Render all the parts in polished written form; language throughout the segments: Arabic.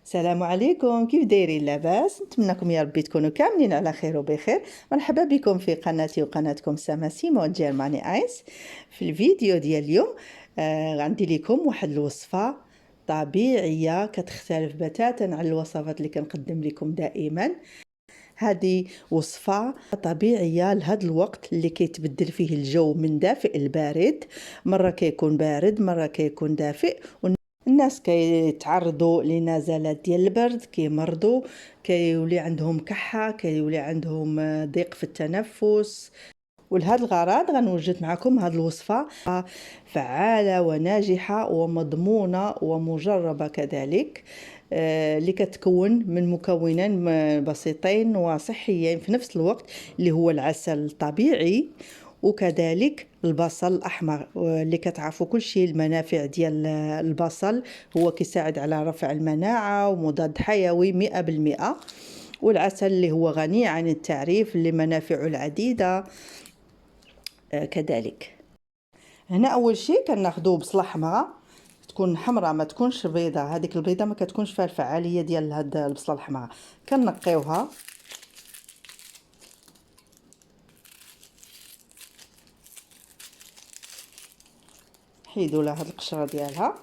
السلام عليكم، كيف دايرين؟ لاباس؟ نتمنىكم يا ربي تكونوا كاملين على خير وبخير. مرحبا بكم في قناتي وقناتكم سما سيمون جيرماني ايس. في الفيديو ديال اليوم غندي لكم واحد الوصفه طبيعيه كتختلف بتاتا عن الوصفات اللي كنقدم لكم دائما. هذه وصفة طبيعية لهذا الوقت اللي كيتبدل فيه الجو من دافئ لبارد، مرة كيكون بارد مرة كيكون دافئ. الناس كيتعرضوا لنزلات ديال البرد، كيمرضوا، كيولي عندهم كحة، كيولي عندهم ضيق في التنفس. ولهذا الغرض غنوجد معكم هذه الوصفة فعالة وناجحة ومضمونة ومجربة كذلك، اللي كتكون من مكونين بسيطين وصحيين في نفس الوقت، اللي هو العسل الطبيعي وكذلك البصل الأحمر، اللي كتعرفوا كل شيء المنافع ديال البصل. هو كيساعد على رفع المناعة ومضاد حيوي 100%. والعسل اللي هو غني عن التعريف اللي منافعه العديدة كذلك. هنا أول شيء كناخدو بصلة حمراء، تكون حمراء ما تكونش بيضة. هذيك البيضة ما كتكونش فيها الفعالية ديال هاد البصلة الحمراء. كنقيوها حيدوا لها هاد القشرة ديالها.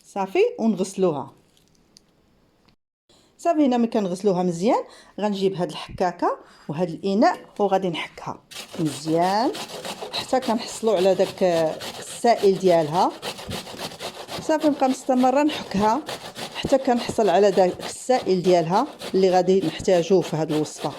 صافي ونغسلوها. صافي هنا ملي كنغسلوها مزيان غنجيب هاد الحكاكه وهاد الاناء وغادي نحكها مزيان حتى كنحصلوا على داك السائل ديالها. صافي نبقى مستمره نحكها حتى كنحصل على داك السائل ديالها اللي غادي نحتاجوه في هاد الوصفه.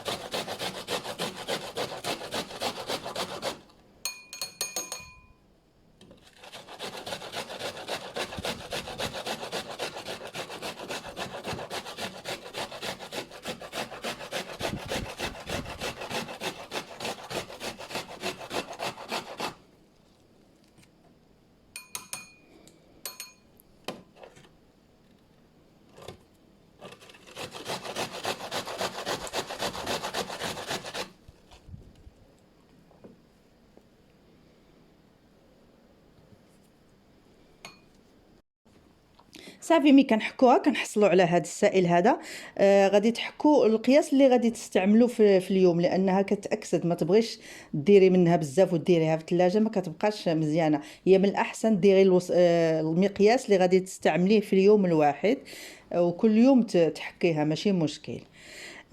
صافي ملي كنحكوها كنحصلوا على هذا السائل هذا. غادي تحكوا القياس اللي غادي تستعملوه في اليوم، لانها كتاكسد. ما تبغيش ديري منها بزاف وديريها في الثلاجه، ما كتبقاش مزيانه. هي من الاحسن ديري المقياس اللي غادي تستعمليه في اليوم الواحد، وكل يوم تحكيها ماشي مشكل.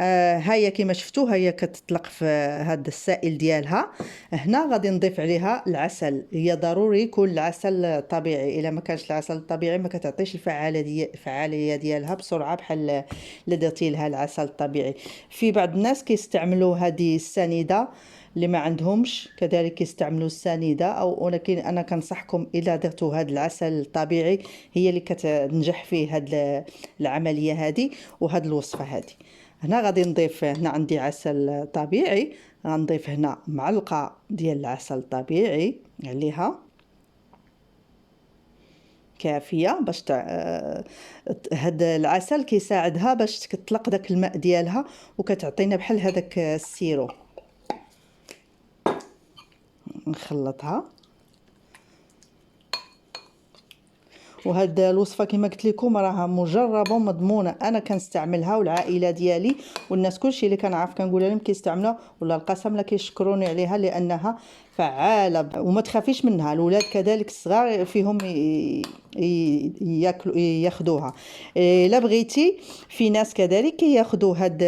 هيا كما شفتوا هي كتطلق في هذا السائل ديالها. هنا غادي نضيف عليها العسل. هي ضروري يكون العسل طبيعي، الا ما كانش العسل الطبيعي ما كتعطيش الفعاليه ديالها بسرعه بحال اللي درتي لها العسل الطبيعي. في بعض الناس كيستعملوا هذه السنيده، اللي ما عندهمش كذلك يستعملوا السنيده، ولكن انا كنصحكم اذا درتوا هذا العسل الطبيعي هي اللي كتنجح فيه هذه العمليه هذه وهذه الوصفه هذه. هنا غادي نضيف، هنا عندي عسل طبيعي، غنضيف هنا معلقه ديال العسل الطبيعي عليها كافيه باش هذا العسل كيساعدها باش تطلق داك الماء ديالها وكتعطينا بحال هذاك السيرو. نخلطها. وهاد الوصفه كما قلت لكم راها مجربه ومضمونه، انا كنستعملها والعائله ديالي والناس كلشي اللي كنعرف كنقول لهم كيستعملوها، ولا القسم لا كيشكروني عليها لانها فعاله وما تخافيش منها. الاولاد كذلك الصغار فيهم ياكلوا ياخذوها. الا بغيتي في ناس كذلك ياخذوا هاد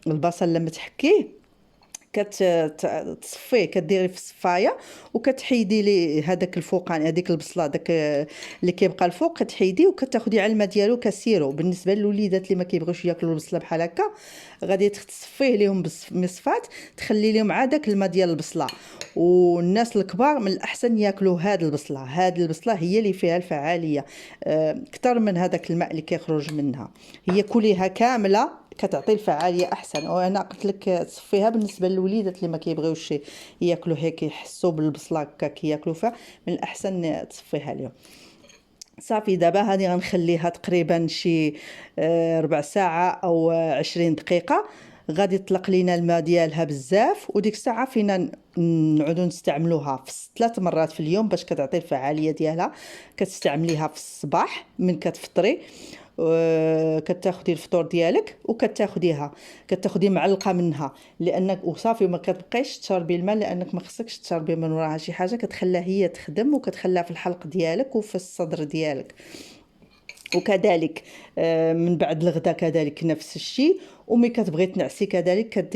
البصل لما تحكيه كتصفيه، كديري في الصفايه وكتحيدي لي هذاك الفوقان، هذيك البصله داك اللي كيبقى الفوق كتحيدي وكتاخدي على الماء ديالو كسيرو. بالنسبه للوليدات اللي ما كيبغيوش ياكلوا البصله بحال هكا غادي تصفيه لهم بالمصفات، تخلي لهم عاد داك الماء ديال البصله. والناس الكبار من الاحسن ياكلوا هاد البصله. هاد البصله هي اللي فيها الفعاليه اكثر من هذاك الماء اللي كيخرج منها. هي كليها كامله كتعطي الفعاليه احسن. وانا قلت لك تصفيها بالنسبه للوليدات اللي ما كيبغيوش ياكلوا هيك يحسوا بالبصله هكا كياكلوا فيها، من الاحسن تصفيها لهم. صافي دابا هذه غنخليها تقريبا شي ربع ساعه او 20 دقيقه. غادي تطلق لينا الماء ديالها بزاف، وديك الساعه فينا نعودو نستعملوها في 3 مرات في اليوم باش كتعطي الفعاليه ديالها. كتستعمليها في الصباح من كتفطري، كتاخدي الفطور ديالك وكتاخديها، كتاخدي معلقه منها، لانك وصافي ما كتبقيش تشربي الماء، لانك ما خصكش تشربي من وراها شي حاجه، كتخليها هي تخدم وكتخليها في الحلق ديالك وفي الصدر ديالك. وكذلك من بعد الغداء كذلك نفس الشيء. ومي كتبغي تنعسي كذلك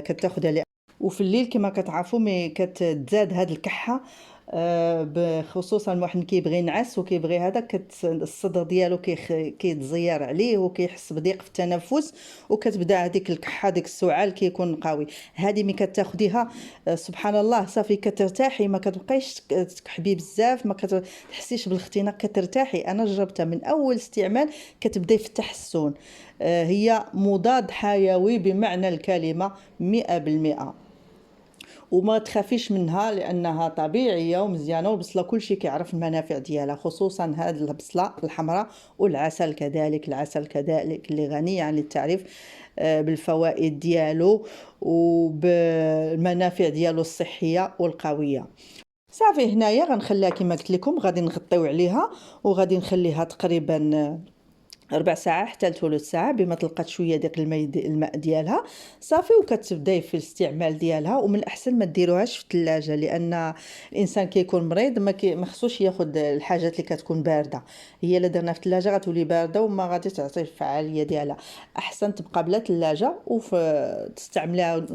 كتاخدها. وفي الليل كما كتعرفوا مي كتزاد هاد الكحه، بخصوصا الواحد كيبغي ينعس وكيبغي هذا الصدر ديالو كيتزير عليه وكيحس بضيق في التنفس، وكتبدا هذيك الكحه ديك السعال كيكون قوي. هذه ملي كتاخديها سبحان الله صافي كترتاحي، ما كتبقايش تكحبي بزاف، ما كتحسيش بالاختناق، كترتاحي. انا جربتها من اول استعمال كتبداي في التحسن. هي مضاد حيوي بمعنى الكلمه 100%. وما تخافيش منها لانها طبيعيه ومزيانه، والبصله كلشي كيعرف المنافع ديالها، خصوصا هاد البصله الحمراء. والعسل كذلك، العسل كذلك اللي غني عن التعريف بالفوائد ديالو وبالمنافع ديالو الصحيه والقويه. صافي هنايا غنخليها كما قلت لكم، غادي نغطيو عليها وغادي نخليها تقريبا 4 ساعات حتى ل3 ساعة بما تلقات شويه ديك الماء ديالها صافي. وكتبداي في الاستعمال ديالها. ومن الاحسن ما ديروهاش في الثلاجه، لان الانسان كيكون مريض ما خصوش ياخذ الحاجات اللي كتكون بارده. هي الا درنا في الثلاجه غتولي بارده وما غادي تعطي الفعاليه ديالها. احسن تبقى بلا ثلاجه وتستعملها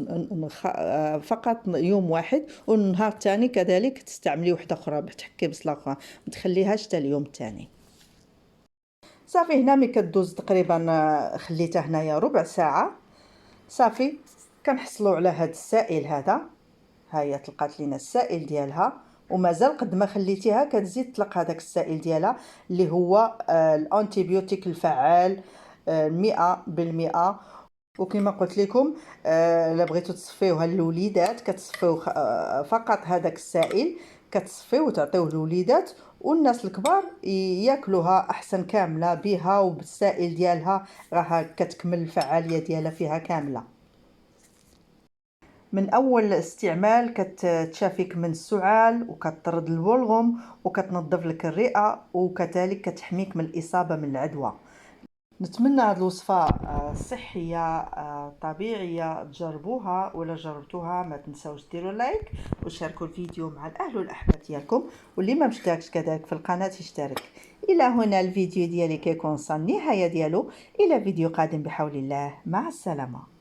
فقط يوم واحد، والنهار الثاني كذلك تستعملي وحده اخرى، تحكي بصله اخرى، ما تخليهاش حتى اليوم الثاني. صافي هنا ملي كدوز تقريبا خليتها هنايا ربع ساعه صافي. كنحصلوا على هذا السائل هذا. ها هي طلقات لينا السائل ديالها، ومازال قد ما خليتيها كتزيد تطلق هذاك السائل ديالها اللي هو الانتيبيوتيك الفعال 100%. وكما قلت لكم الا بغيتو تصفيوها للوليدات كتصفيو فقط هذاك السائل، كتصفيو وتعطيوه للوليدات، والناس الكبار ياكلوها احسن كامله بها وبالسائل ديالها، راه كتكمل الفعاليه ديالها فيها كامله. من اول استعمال كتشافيك من السعال وكتطرد البلغم وكتنظف لك الرئه، وكذلك كتحميك من الاصابه من العدوى. نتمنى هذه الوصفه صحيه طبيعيه تجربوها، ولا جربتوها ما تنساوش ديروا لايك وشاركوا الفيديو مع الاهل والاحباب ديالكم، واللي ما مشتركش كذلك في القناه يشترك. الى هنا الفيديو ديالي كيكون وصل النهايه ديالو. الى فيديو قادم بحول الله، مع السلامه.